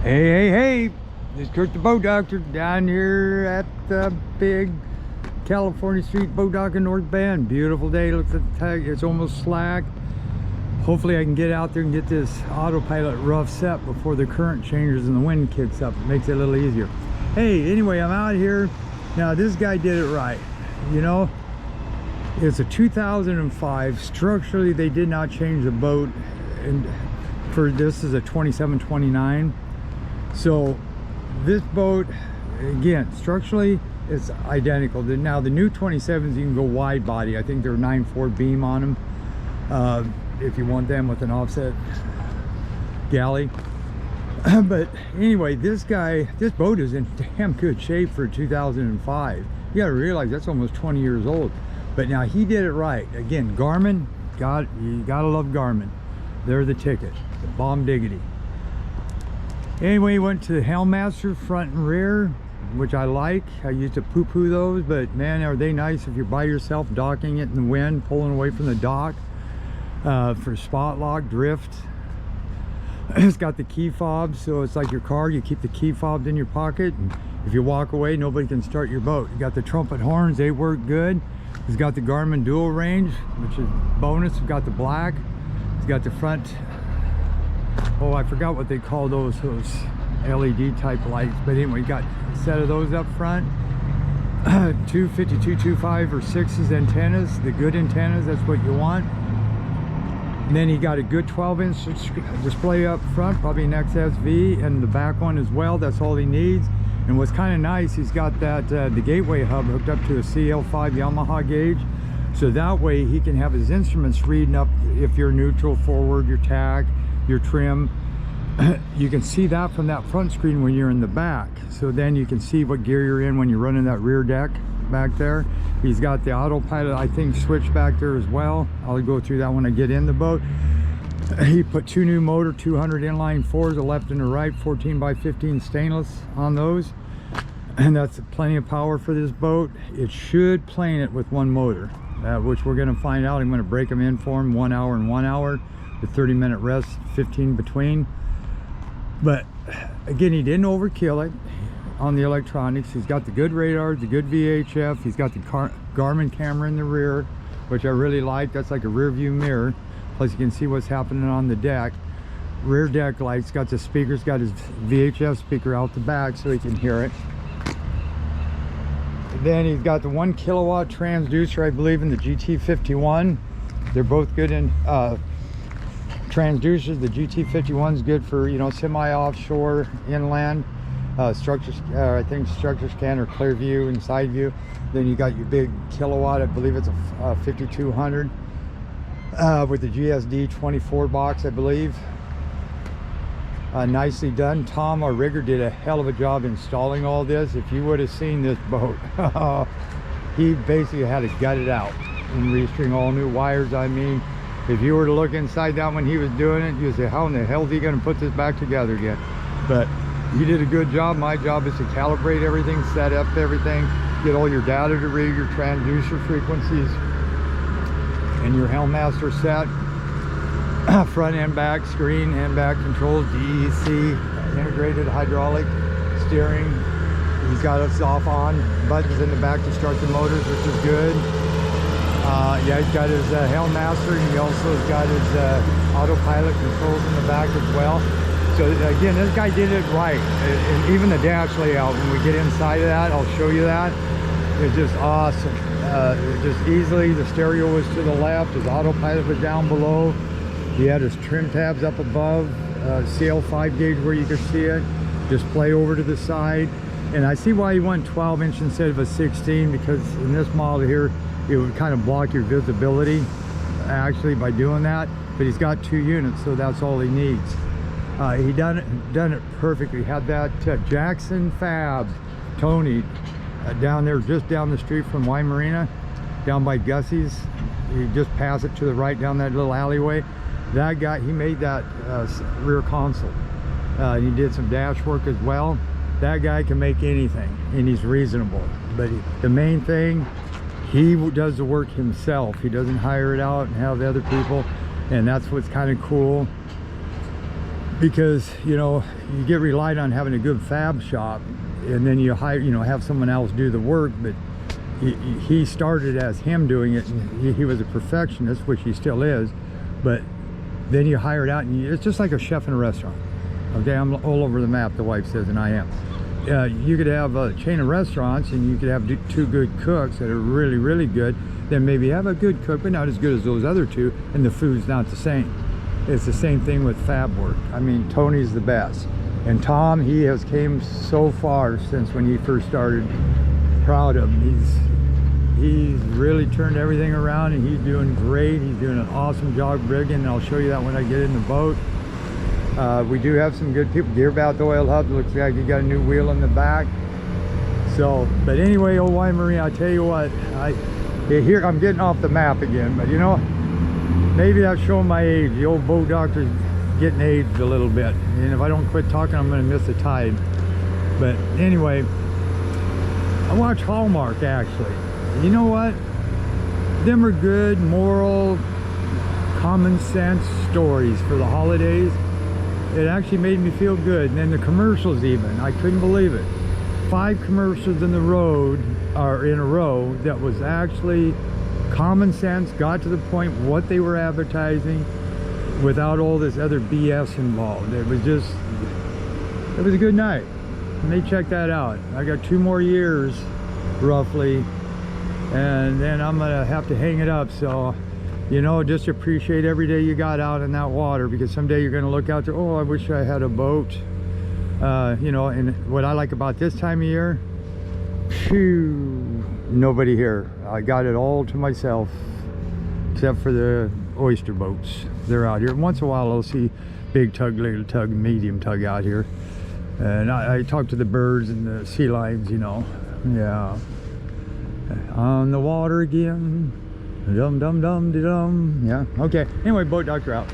Hey, this is Kurt the Boat Doctor down here at the big California Street boat dock in North Bend. Beautiful day, looks at the tag, it's almost slack. Hopefully I can get out there and get this autopilot rough set before the current changes and the wind kicks up. It makes it a little easier. Hey, anyway, I'm out here. Now this guy did it right. You know, it's a 2005. Structurally, they did not change the boat. And for this is a 2729. So this boat, again, structurally it's identical. Now the new 27s, you can go wide body. I think they're 9.4 beam on them if you want them with an offset galley. But anyway, this boat is in damn good shape for 2005. You got to realize that's almost 20 years old. But now he did it right. Again, Garmin, you gotta love Garmin. They're the ticket, the bomb diggity. Anyway, went to the helmmaster front and rear, which I like. I used to poo-poo those, but man, are they nice if you're by yourself, docking it in the wind, pulling away from the dock for spot lock, drift. It's got the key fobs, so it's like your car. You keep the key fobs in your pocket, and if you walk away, nobody can start your boat. You got the trumpet horns, they work good. It's got the Garmin dual range, which is bonus. It's got the black. It's got the front, oh, I forgot what they call those LED type lights, but anyway, you got a set of those up front. 252.25 or 6s antennas, the good antennas, that's what you want. And then he got a good 12-inch display up front, probably an XSV, and the back one as well. That's all he needs. And what's kind of nice, he's got that the gateway hub hooked up to a CL5 Yamaha gauge, so that way he can have his instruments reading up if you're neutral, forward, your tack, your trim. You can see that from that front screen when you're in the back, so then you can see what gear you're in when you're running that rear deck back there. He's got the autopilot, I think, switch back there as well. I'll go through that when I get in the boat. He put two new motor 200 inline fours, a left and a right, 14x15 stainless on those, and that's plenty of power for this boat. It should plane it with one motor, which we're going to find out. I'm going to break them in for him, 1 hour and 1 hour, the 30-minute rest, 15 between. But again, he didn't overkill it on the electronics. He's got the good radar, the good VHF. He's got the Garmin camera in the rear, which I really like. That's like a rear view mirror. Plus you can see what's happening on the deck. Rear deck lights, got the speakers, got his VHF speaker out the back so he can hear it. And then he's got the 1 kilowatt transducer, I believe, in the GT51. They're both good in transducers. The GT51 is good for, you know, semi-offshore, inland structures. I think structure scan or clear view and side view. Then you got your big kilowatt, I believe it's a 5200 with the GSD 24 box, I believe. Nicely done. Tom, our rigger, did a hell of a job installing all this. If you would have seen this boat, he basically had to gut it out and restring all new wires. I mean, if you were to look inside that when he was doing it, you'd say, how in the hell is he going to put this back together again? But he did a good job. My job is to calibrate everything, set up everything, get all your data to read your transducer frequencies and your helmmaster set. Front and back screen and back controls, DEC, integrated hydraulic steering. He's got us off on buttons in the back to start the motors, which is good. Yeah, he's got his helmmaster, and he also has got his autopilot controls in the back as well. So again, this guy did it right. And even the dash layout, when we get inside of that, I'll show you that. It's just awesome. Just easily, the stereo was to the left, his autopilot was down below. He had his trim tabs up above, CL5 gauge where you could see it, display over to the side. And I see why he went 12-inch instead of a 16, because in this model here, it would kind of block your visibility actually by doing that. But he's got 2 units, so that's all he needs. He done it perfectly. Had that Jackson Fab, Tony, down there just down the street from Marina, down by Gussie's. You just pass it to the right down that little alleyway. That guy, he made that rear console. He did some dash work as well. That guy can make anything, and he's reasonable. But the main thing, he does the work himself. He doesn't hire it out and have other people, and that's what's kind of cool. because you know, you get relied on having a good fab shop, and then you hire, you know, have someone else do the work. But he started as him doing it, and he was a perfectionist, which he still is. But then you hire it out, and it's just like a chef in a restaurant. Okay, I'm all over the map, the wife says, and I am. You could have a chain of restaurants, and you could have 2 good cooks that are really, really good. Then maybe have a good cook, but not as good as those other 2, and the food's not the same. It's the same thing with fab work. I mean, Tony's the best, and Tom, he has came so far since when he first started. Proud of him. He's really turned everything around, and he's doing great. He's doing an awesome job rigging, and I'll show you that when I get in the boat. We do have some good people. Gearbout oil hub, looks like you got a new wheel in the back. So, but anyway, old wine Marina, I tell you what, here I'm getting off the map again, but you know, maybe that's showing my age. The old boat doctor's getting aged a little bit, and if I don't quit talking, I'm going to miss the tide. But anyway, I watch Hallmark actually. You know what? Them are good, moral, common sense stories for the holidays. It actually made me feel good. And then the commercials, even, I couldn't believe it. 5 commercials in a row that was actually common sense, got to the point what they were advertising without all this other BS involved. It was a good night. You may check that out. I got 2 more years roughly, and then I'm gonna have to hang it up. So, you know, just appreciate every day you got out in that water, because someday you're going to look out there, oh, I wish I had a boat. You know, and what I like about this time of year, phew, nobody here. I got it all to myself, except for the oyster boats. They're out here. Once in a while I'll see big tug, little tug, medium tug out here. And I talk to the birds and the sea lions, you know. Yeah. On the water again. Dum dum dum de dum. Yeah. Okay. Anyway, boat doctor out.